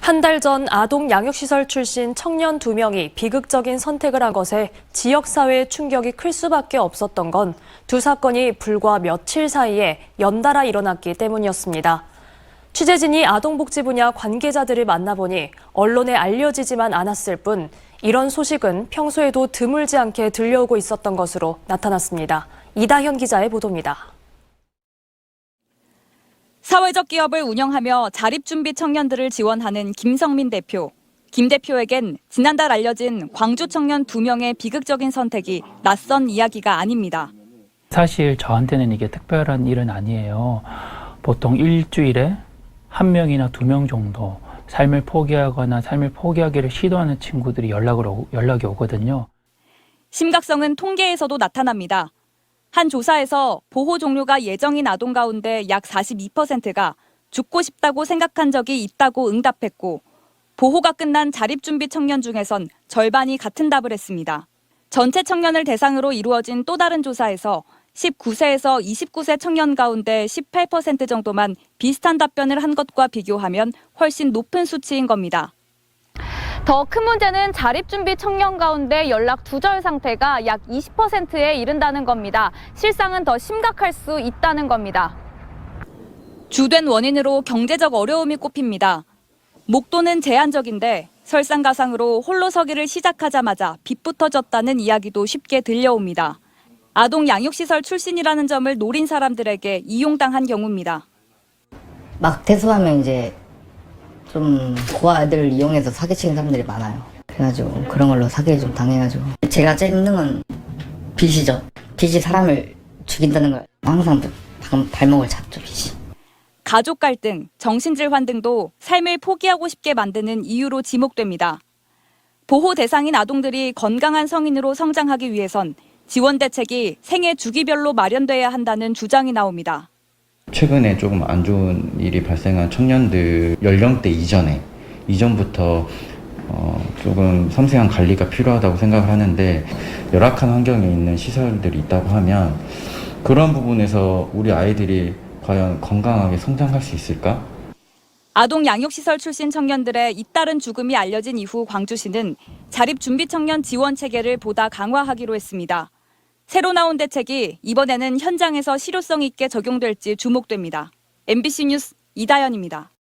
한 달 전 아동 양육시설 출신 청년 2명이 비극적인 선택을 한 것에 지역사회의 충격이 클 수밖에 없었던 건 두 사건이 불과 며칠 사이에 연달아 일어났기 때문이었습니다. 취재진이 아동복지 분야 관계자들을 만나보니 언론에 알려지지만 않았을 뿐 이런 소식은 평소에도 드물지 않게 들려오고 있었던 것으로 나타났습니다. 이다현 기자의 보도입니다. 사회적 기업을 운영하며 자립준비 청년들을 지원하는 김성민 대표. 김 대표에겐 지난달 알려진 광주 청년 2명의 비극적인 선택이 낯선 이야기가 아닙니다. 사실 저한테는 이게 특별한 일은 아니에요. 보통 일주일에 1명이나 2명 정도 삶을 포기하거나 삶을 포기하기를 시도하는 친구들이 연락이 오거든요. 심각성은 통계에서도 나타납니다. 한 조사에서 보호 종료가 예정인 아동 가운데 약 42%가 죽고 싶다고 생각한 적이 있다고 응답했고, 보호가 끝난 자립준비 청년 중에선 절반이 같은 답을 했습니다. 전체 청년을 대상으로 이루어진 또 다른 조사에서 19세에서 29세 청년 가운데 18% 정도만 비슷한 답변을 한 것과 비교하면 훨씬 높은 수치인 겁니다. 더 큰 문제는 자립준비 청년 가운데 연락 두절 상태가 약 20%에 이른다는 겁니다. 실상은 더 심각할 수 있다는 겁니다. 주된 원인으로 경제적 어려움이 꼽힙니다. 목돈은 제한적인데 설상가상으로 홀로 서기를 시작하자마자 빚부터 졌다는 이야기도 쉽게 들려옵니다. 아동 양육시설 출신이라는 점을 노린 사람들에게 이용당한 경우입니다. 막 퇴소하면 이제 좀 고아들 이용해서 사기치는 사람들이 많아요. 그래가지고 그런 걸로 사기를 좀 당해가지고 제가 제일 힘든 건 빚이죠. 빚이 사람을 죽인다는 걸 항상 발목을 잡죠, 빚이. 가족 갈등, 정신질환 등도 삶을 포기하고 싶게 만드는 이유로 지목됩니다. 보호 대상인 아동들이 건강한 성인으로 성장하기 위해선 지원 대책이 생애 주기별로 마련돼야 한다는 주장이 나옵니다. 최근에 조금 안 좋은 일이 발생한 청년들 연령대 이전부터 조금 섬세한 관리가 필요하다고 생각을 하는데, 열악한 환경에 있는 시설들이 있다고 하면 그런 부분에서 우리 아이들이 과연 건강하게 성장할 수 있을까? 아동 양육시설 출신 청년들의 잇따른 죽음이 알려진 이후 광주시는 자립준비청년 지원 체계를 보다 강화하기로 했습니다. 새로 나온 대책이 이번에는 현장에서 실효성 있게 적용될지 주목됩니다. MBC 뉴스 이다현입니다.